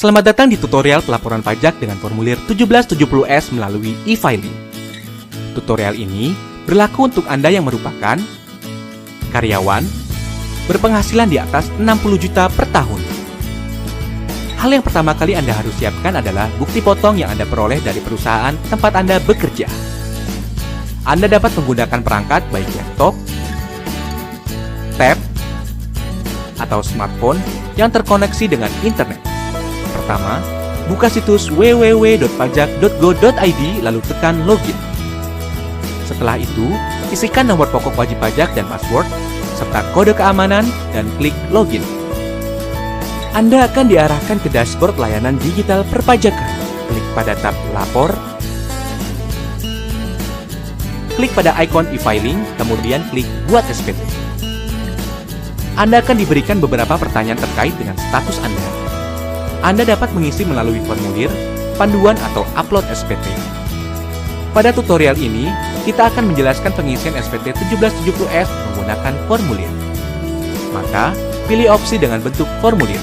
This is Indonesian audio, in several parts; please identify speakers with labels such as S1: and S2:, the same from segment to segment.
S1: Selamat datang di tutorial pelaporan pajak dengan formulir 1770S melalui e-filing. Tutorial ini berlaku untuk Anda yang merupakan karyawan berpenghasilan di atas 60 juta per tahun. Hal yang pertama kali Anda harus siapkan adalah bukti potong yang Anda peroleh dari perusahaan tempat Anda bekerja. Anda dapat menggunakan perangkat baik laptop, tab, atau smartphone yang terkoneksi dengan internet. Pertama, buka situs www.pajak.go.id lalu tekan login. Setelah itu, isikan nomor pokok wajib pajak dan password, serta kode keamanan dan klik login. Anda akan diarahkan ke dashboard layanan digital perpajakan. Klik pada tab Lapor, klik pada ikon e-filing, kemudian klik Buat SPT. Anda akan diberikan beberapa pertanyaan terkait dengan status Anda. Anda dapat mengisi melalui formulir, panduan, atau upload SPT. Pada tutorial ini, kita akan menjelaskan pengisian SPT 1770S menggunakan formulir. Maka, pilih opsi dengan bentuk formulir.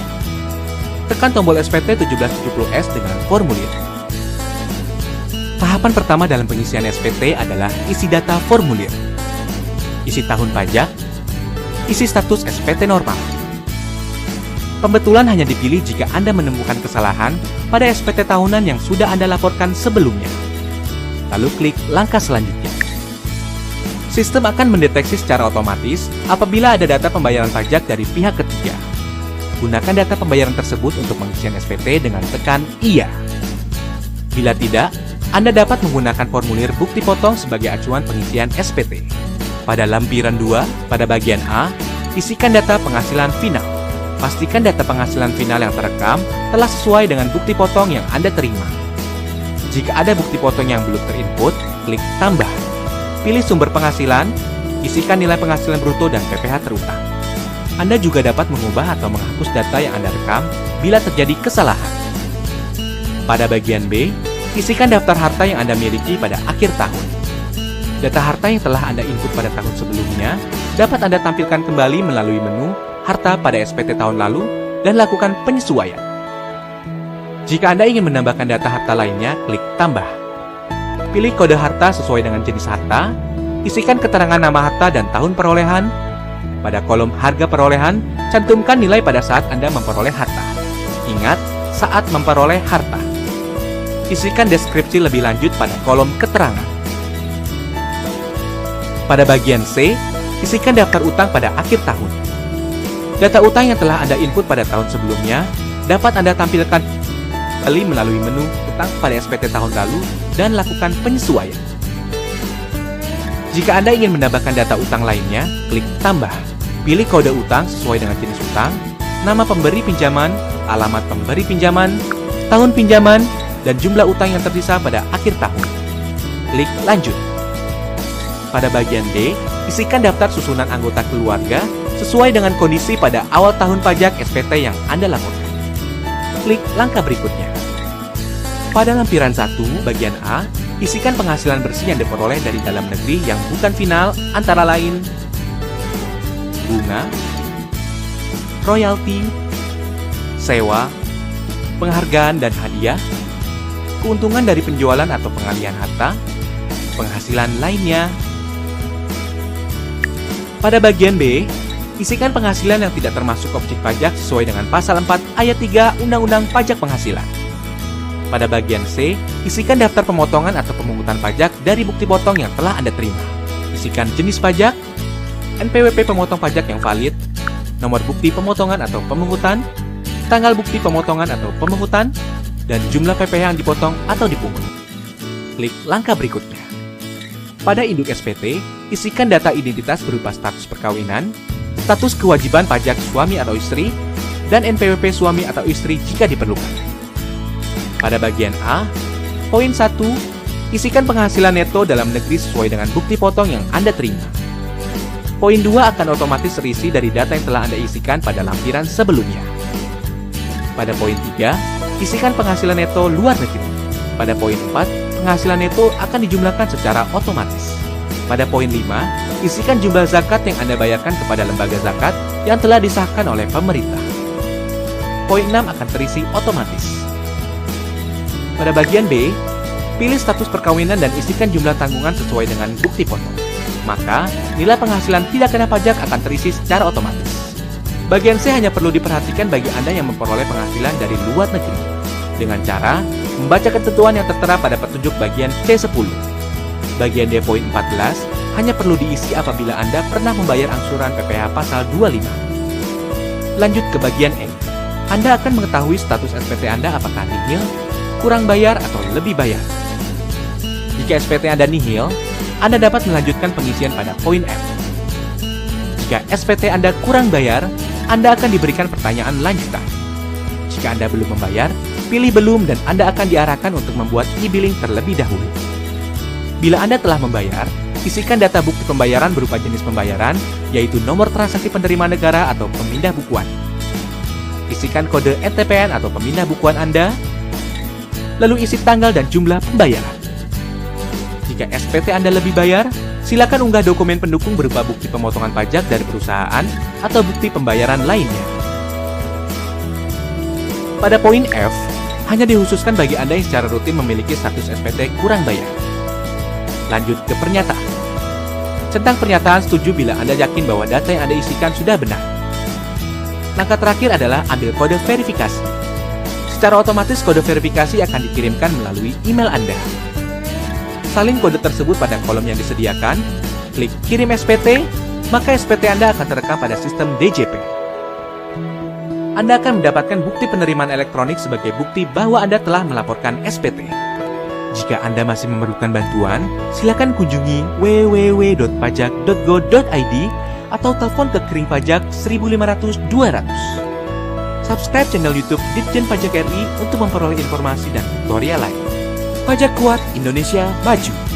S1: Tekan tombol SPT 1770S dengan formulir. Tahapan pertama dalam pengisian SPT adalah isi data formulir. Isi tahun pajak, isi status SPT normal. Pembetulan hanya dipilih jika Anda menemukan kesalahan pada SPT tahunan yang sudah Anda laporkan sebelumnya. Lalu klik langkah selanjutnya. Sistem akan mendeteksi secara otomatis apabila ada data pembayaran pajak dari pihak ketiga. Gunakan data pembayaran tersebut untuk pengisian SPT dengan tekan Iya. Bila tidak, Anda dapat menggunakan formulir bukti potong sebagai acuan pengisian SPT. Pada lampiran 2, pada bagian A, isikan data penghasilan final. Pastikan data penghasilan final yang terekam telah sesuai dengan bukti potong yang Anda terima. Jika ada bukti potong yang belum terinput, klik Tambah. Pilih sumber penghasilan, isikan nilai penghasilan bruto dan PPh terutang. Anda juga dapat mengubah atau menghapus data yang Anda rekam bila terjadi kesalahan. Pada bagian B, isikan daftar harta yang Anda miliki pada akhir tahun. Data harta yang telah Anda input pada tahun sebelumnya dapat Anda tampilkan kembali melalui menu Harta pada SPT tahun lalu dan lakukan penyesuaian. Jika Anda ingin menambahkan data harta lainnya, klik Tambah. Pilih kode harta sesuai dengan jenis harta, isikan keterangan nama harta dan tahun perolehan. Pada kolom harga perolehan, cantumkan nilai pada saat Anda memperoleh harta. Ingat, saat memperoleh harta. Isikan deskripsi lebih lanjut pada kolom keterangan. Pada bagian C, isikan daftar utang pada akhir tahun. Data utang yang telah Anda input pada tahun sebelumnya dapat Anda tampilkan kembali melalui menu utang pada SPT tahun lalu dan lakukan penyesuaian. Jika Anda ingin menambahkan data utang lainnya, klik Tambah. Pilih kode utang sesuai dengan jenis utang, nama pemberi pinjaman, alamat pemberi pinjaman, tahun pinjaman, dan jumlah utang yang tersisa pada akhir tahun. Klik Lanjut. Pada bagian D, isikan daftar susunan anggota keluarga sesuai dengan kondisi pada awal tahun pajak SPT yang Anda laporkan. Klik langkah berikutnya. Pada lampiran 1, bagian A, isikan penghasilan bersih yang diperoleh dari dalam negeri yang bukan final antara lain bunga, royalti, sewa, penghargaan dan hadiah, keuntungan dari penjualan atau pengalihan harta, penghasilan lainnya. Pada bagian B, isikan penghasilan yang tidak termasuk objek pajak sesuai dengan pasal 4 ayat 3 Undang-Undang Pajak Penghasilan. Pada bagian C, isikan daftar pemotongan atau pemungutan pajak dari bukti potong yang telah Anda terima. Isikan jenis pajak, NPWP pemotong pajak yang valid, nomor bukti pemotongan atau pemungutan, tanggal bukti pemotongan atau pemungutan, dan jumlah PPh yang dipotong atau dipungut. Klik langkah berikutnya. Pada induk SPT, isikan data identitas berupa status perkawinan, status kewajiban pajak suami atau istri, dan NPWP suami atau istri jika diperlukan. Pada bagian A, poin 1, isikan penghasilan neto dalam negeri sesuai dengan bukti potong yang Anda terima. Poin 2 akan otomatis terisi dari data yang telah Anda isikan pada lampiran sebelumnya. Pada poin 3, isikan penghasilan neto luar negeri. Pada poin 4, penghasilan neto akan dijumlahkan secara otomatis. Pada poin 5, isikan jumlah zakat yang Anda bayarkan kepada lembaga zakat yang telah disahkan oleh pemerintah. Poin 6 akan terisi otomatis. Pada bagian B, pilih status perkawinan dan isikan jumlah tanggungan sesuai dengan bukti foto. Maka, nilai penghasilan tidak kena pajak akan terisi secara otomatis. Bagian C hanya perlu diperhatikan bagi Anda yang memperoleh penghasilan dari luar negeri, dengan cara membaca ketentuan yang tertera pada petunjuk bagian C10. Bagian D poin 14 hanya perlu diisi apabila Anda pernah membayar angsuran PPh pasal 25. Lanjut ke bagian E. Anda akan mengetahui status SPT Anda apakah nihil, kurang bayar, atau lebih bayar. Jika SPT Anda nihil, Anda dapat melanjutkan pengisian pada poin F. Jika SPT Anda kurang bayar, Anda akan diberikan pertanyaan lanjutan. Jika Anda belum membayar, pilih belum dan Anda akan diarahkan untuk membuat e-billing terlebih dahulu. Bila Anda telah membayar, isikan data bukti pembayaran berupa jenis pembayaran, yaitu nomor transaksi penerima negara atau pemindah bukuan. Isikan kode NTPN atau pemindah bukuan Anda, lalu isi tanggal dan jumlah pembayaran. Jika SPT Anda lebih bayar, silakan unggah dokumen pendukung berupa bukti pemotongan pajak dari perusahaan atau bukti pembayaran lainnya. Pada poin F, hanya dikhususkan bagi Anda yang secara rutin memiliki status SPT kurang bayar. Lanjut ke pernyataan. Centang pernyataan setuju bila Anda yakin bahwa data yang Anda isikan sudah benar. Langkah terakhir adalah ambil kode verifikasi. Secara otomatis kode verifikasi akan dikirimkan melalui email Anda. Salin kode tersebut pada kolom yang disediakan, klik kirim SPT, maka SPT Anda akan terekam pada sistem DJP. Anda akan mendapatkan bukti penerimaan elektronik sebagai bukti bahwa Anda telah melaporkan SPT. Jika Anda masih memerlukan bantuan, silakan kunjungi www.pajak.go.id atau telepon ke Kering Pajak 1500 200. Subscribe channel YouTube Ditjen Pajak RI untuk memperoleh informasi dan tutorial lain. Pajak kuat, Indonesia maju.